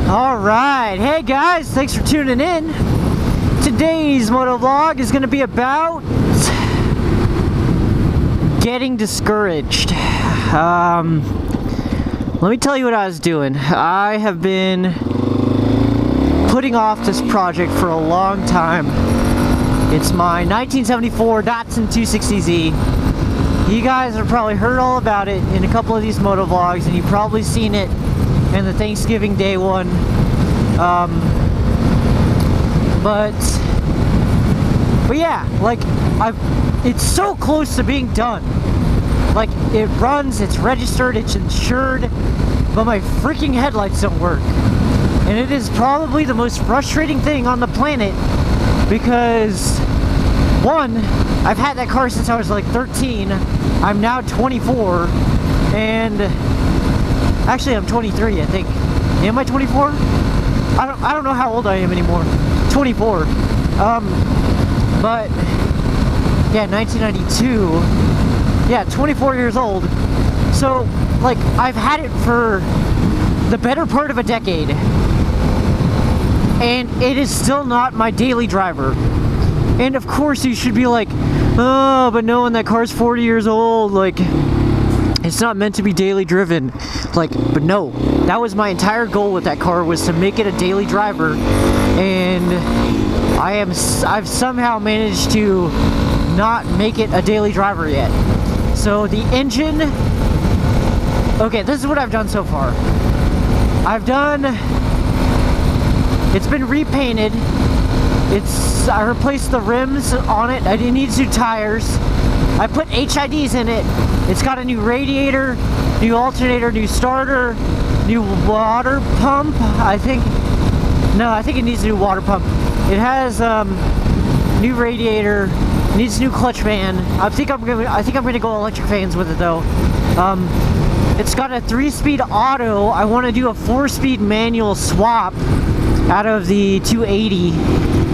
Alright, hey guys, thanks for tuning in. Today's motovlog is going to be about getting discouraged. Let me tell you what I was doing. I have been putting off this project for a long time. It's my 1974 Datsun 260Z. You guys have probably heard all about it in a couple of these motovlogs, and you've probably seen it in the Thanksgiving Day one. But yeah, like it's so close to being done. Like, it runs, it's registered, it's insured, but my freaking headlights don't work. And it is probably the most frustrating thing on the planet because, one, I've had that car since I was like 13. I'm now 24, and actually I'm 23, I think. Am I 24? I don't know how old I am anymore. 24. But yeah, 1992. Yeah, 24 years old. So, like, I've had it for the better part of a decade, and it is still not my daily driver. And of course you should be like, oh, but knowing that car's 40 years old, like, it's not meant to be daily driven. Like, but no, that was my entire goal with that car, was to make it a daily driver, and I've somehow managed to not make it a daily driver yet. So the engine, okay, this is what I've done so far. It's been repainted. I replaced the rims on it. I didn't need new tires. I put HIDs in it. It's got a new radiator, new alternator, new starter, new water pump. I think it needs a new water pump. It has new radiator, needs new clutch van. I think I'm gonna go electric fans with it though. It's got a 3-speed auto. I want to do a 4-speed manual swap out of the 280,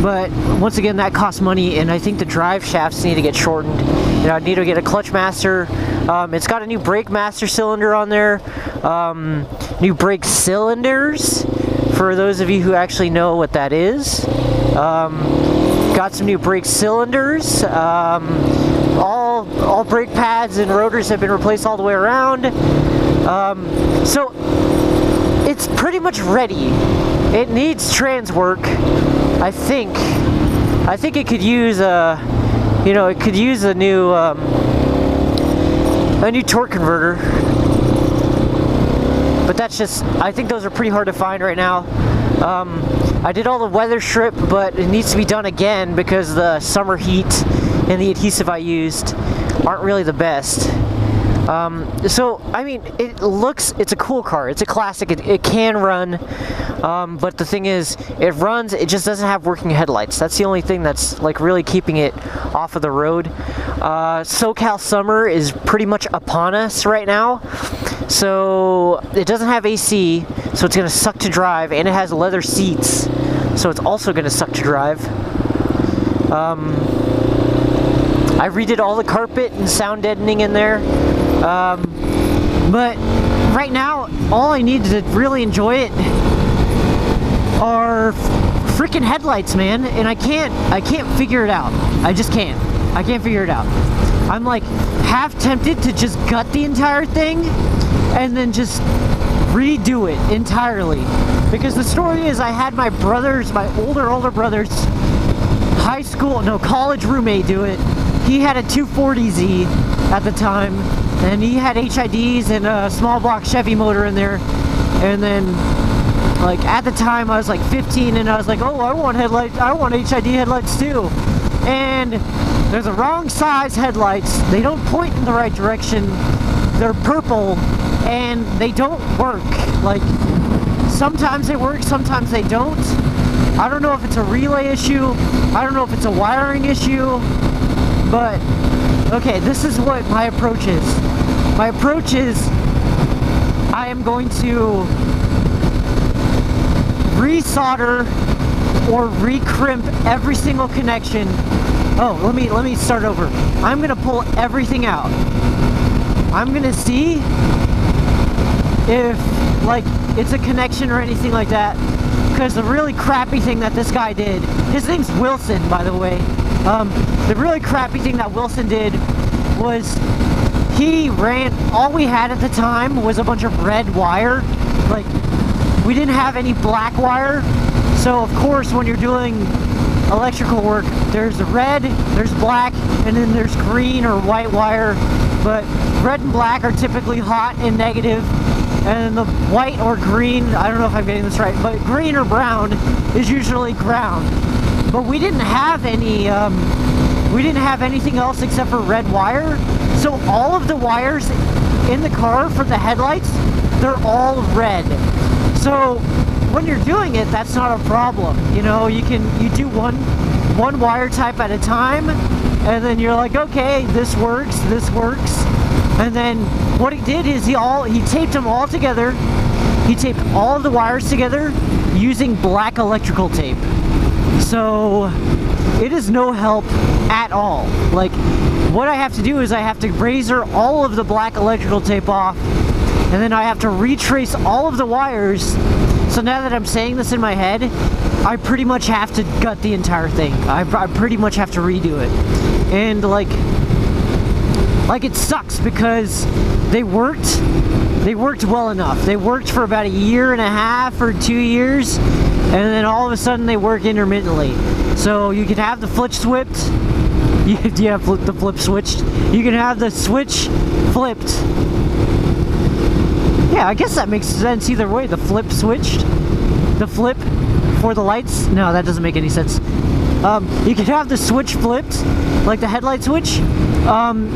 but once again that costs money, and I think the drive shafts need to get shortened. You know, I need to get a clutch master. It's got a new brake master cylinder on there, new brake cylinders for those of you who actually know what that is. Got some new brake cylinders. All brake pads and rotors have been replaced all the way around. So it's pretty much ready. It needs trans work. I think it could use a new torque converter. But that's just, I think those are pretty hard to find right now. I did all the weather strip, but it needs to be done again because the summer heat and the adhesive I used aren't really the best. So, I mean, it's a cool car. It's a classic. It can run, but the thing is, it runs, it just doesn't have working headlights. That's the only thing that's, like, really keeping it off of the road. SoCal summer is pretty much upon us right now. So, it doesn't have AC, so it's going to suck to drive, and it has leather seats, so it's also going to suck to drive. I redid all the carpet and sound deadening in there. But right now, all I need to really enjoy it are freaking headlights, man. And I can't figure it out. I just can't. I can't figure it out. I'm like half tempted to just gut the entire thing and then just redo it entirely. Because the story is, I had my older brother's college roommate do it. He had a 240Z at the time, and he had HIDs and a small block Chevy motor in there. And then, like, at the time I was like 15, and I was like, oh, I want HID headlights too. And they're the wrong size headlights. They don't point in the right direction. They're purple, and they don't work. Like, sometimes they work, sometimes they don't. I don't know if it's a relay issue. I don't know if it's a wiring issue. But, okay, this is what my approach is. My approach is, I am going to resolder or recrimp every single connection. Oh, let me start over. I'm gonna pull everything out. I'm gonna see if like it's a connection or anything like that, because the really crappy thing that this guy did, his name's Wilson, by the way, the really crappy thing that Wilson did was he ran, all we had at the time was a bunch of red wire. Like, we didn't have any black wire, so of course when you're doing electrical work, there's red, there's black, and then there's green or white wire, but red and black are typically hot and negative, and the white or green, I don't know if I'm getting this right, but green or brown is usually ground. But we didn't have any, we didn't have anything else except for red wire, so all of the wires in the car for the headlights, they're all red. So when you're doing it, that's not a problem. You know, you do one wire type at a time, and then you're like, okay, this works. And then what he did is he taped them all together. He taped all of the wires together using black electrical tape. So it is no help at all. Like, what I have to do is I have to razor all of the black electrical tape off, and then I have to retrace all of the wires. So now that I'm saying this in my head, I pretty much have to gut the entire thing. I pretty much have to redo it. And like it sucks because they worked well enough. They worked for about 1.5 years or 2 years, and then all of a sudden they work intermittently. So you can have the flip switched. The flip switched. You can have the switch flipped. Yeah, I guess that makes sense either way. The flip switched. The flip for the lights. No, that doesn't make any sense. You can have the switch flipped, like the headlight switch, and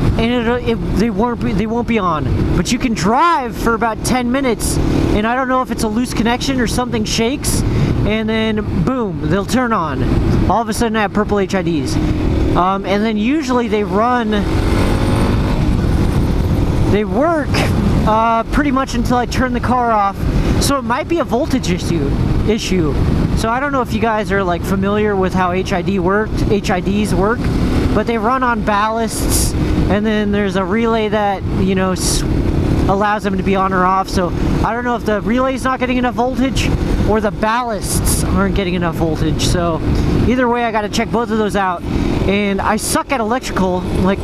they won't be on. But you can drive for about 10 minutes, and I don't know if it's a loose connection or something shakes, and then boom, they'll turn on. All of a sudden I have purple HIDs. And then usually they work pretty much until I turn the car off. So it might be a voltage issue. So I don't know if you guys are like familiar with how HIDs work, but they run on ballasts, and then there's a relay that, you know, allows them to be on or off. So I don't know if the relay's not getting enough voltage or the ballasts aren't getting enough voltage. So either way, I got to check both of those out. And I suck at electrical. Like,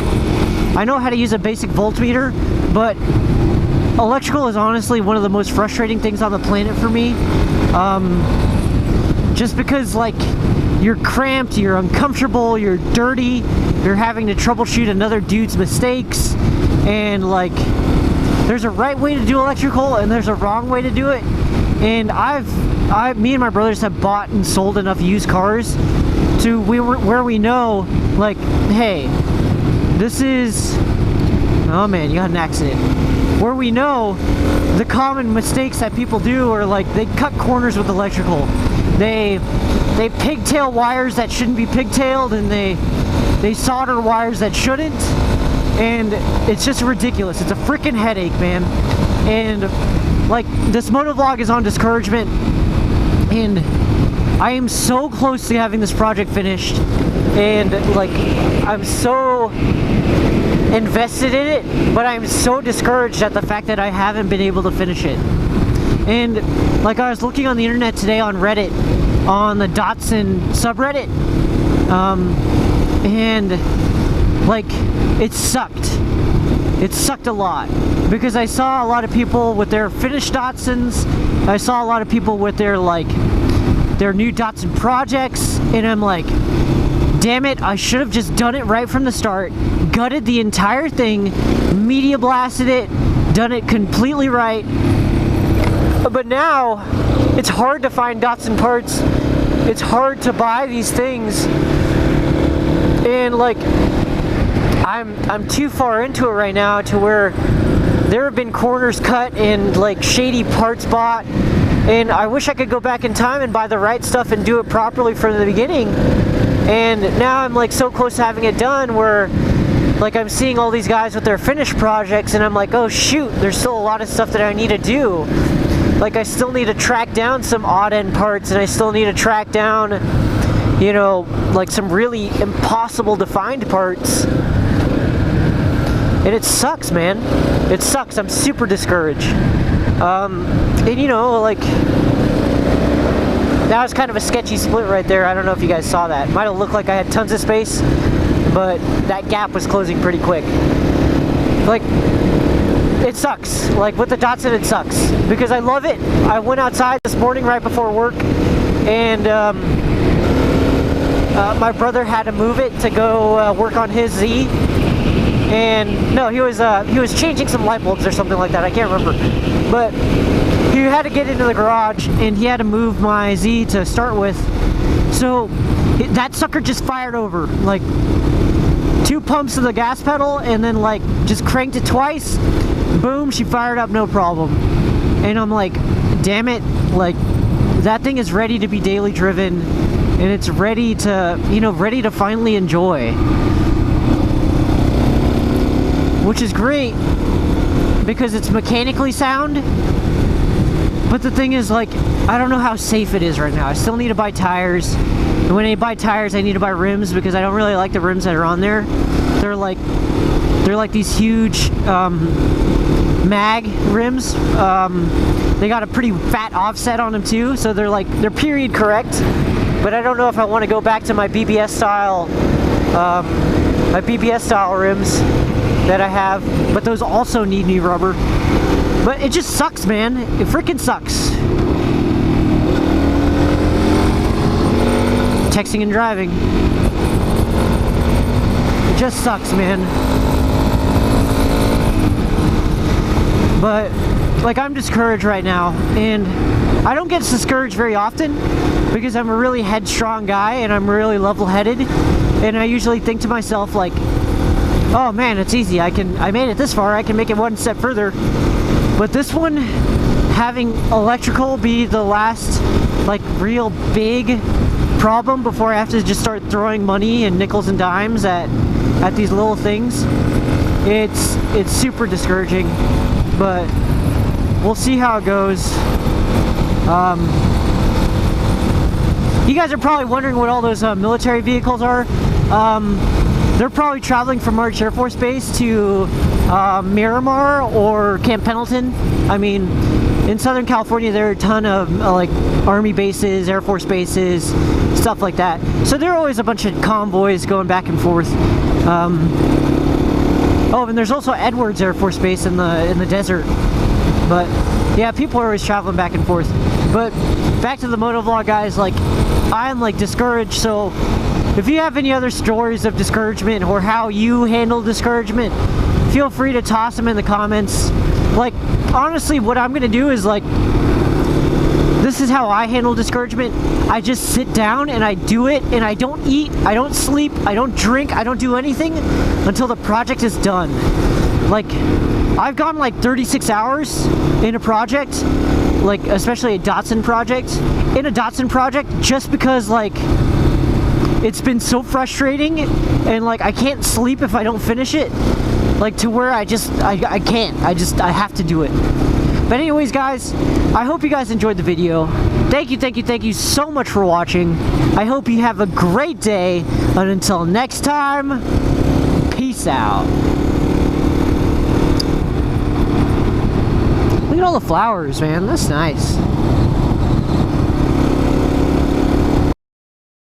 I know how to use a basic voltmeter, but electrical is honestly one of the most frustrating things on the planet for me. Just because, like, you're cramped, you're uncomfortable, you're dirty, you're having to troubleshoot another dude's mistakes, and like, there's a right way to do electrical and there's a wrong way to do it. And me and my brothers have bought and sold enough used cars to where we know, like, hey, this is, oh man, you got an accident. Where we know the common mistakes that people do are, like, they cut corners with electrical. They pigtail wires that shouldn't be pigtailed, and they solder wires that shouldn't, and it's just ridiculous. It's a freaking headache, man. And like, this motovlog is on discouragement, and I am so close to having this project finished, and like, I'm so invested in it, but I'm so discouraged at the fact that I haven't been able to finish it. And like, I was looking on the internet today on Reddit, on the DATSUN subreddit, and like, it sucked a lot, because I saw a lot of people with their finished Datsuns. I saw a lot of people with their new Datsun projects, and I'm like, damn it, I should have just done it right from the start, gutted the entire thing, media blasted it, done it completely right. But now it's hard to find Datsun parts, it's hard to buy these things, and like, I'm too far into it right now to where there have been corners cut and like shady parts bought, and I wish I could go back in time and buy the right stuff and do it properly from the beginning. And now I'm like so close to having it done where, like, I'm seeing all these guys with their finished projects, and I'm like, oh shoot, there's still a lot of stuff that I need to do. Like, I still need to track down some odd end parts, and I still need to track down, you know, like some really impossible to find parts. And it sucks, man. It sucks. I'm super discouraged. And you know, like, that was kind of a sketchy split right there. I don't know if you guys saw that. Might have looked like I had tons of space, but that gap was closing pretty quick. Like, it sucks. Like, with the Datsun, it sucks. Because I love it. I went outside this morning right before work, and my brother had to move it to go work on his Z. And no, he was changing some light bulbs or something like that. I can't remember. But he had to get into the garage, and he had to move my Z to start with. So that sucker just fired over. Like, 2 pumps of the gas pedal, and then like just cranked it twice. Boom, she fired up, no problem. And I'm like, damn it, like, that thing is ready to be daily driven, and it's ready to, you know, ready to finally enjoy. Which is great, because it's mechanically sound. But the thing is, like, I don't know how safe it is right now. I still need to buy tires. And when I buy tires, I need to buy rims, because I don't really like the rims that are on there. They're like these huge mag rims. They got a pretty fat offset on them too, so they're period correct. But I don't know if I want to go back to my BBS style rims that I have. But those also need new rubber. But it just sucks, man. It freaking sucks. Texting and driving. It just sucks, man. But, like, I'm discouraged right now, and I don't get discouraged very often because I'm a really headstrong guy and I'm really level-headed, and I usually think to myself, like, oh man, it's easy. I made it this far. I can make it one step further. But this one, having electrical be the last, like, real big problem before I have to just start throwing money and nickels and dimes at these little things, it's super discouraging. But we'll see how it goes. You guys are probably wondering what all those military vehicles are. They're probably traveling from March Air Force Base to Miramar or Camp Pendleton. I mean, in Southern California, there are a ton of like Army bases, Air Force bases, stuff like that. So there are always a bunch of convoys going back and forth. Oh, and there's also Edwards Air Force Base in the desert. But yeah, people are always traveling back and forth. But back to the motovlog, guys. Like, I'm like discouraged. So if you have any other stories of discouragement or how you handle discouragement, feel free to toss them in the comments. Like, honestly, what I'm gonna do is, like, this is how I handle discouragement. I just sit down and I do it, and I don't eat, I don't sleep, I don't drink, I don't do anything until the project is done. Like, I've gone like 36 hours in a project, like especially a Datsun project, just because, like, it's been so frustrating, and like I can't sleep if I don't finish it, like, to where I can't, I have to do it. But anyways, guys, I hope you guys enjoyed the video. Thank you so much for watching. I hope you have a great day, and until next time, peace out. Look at all the flowers, man. That's nice.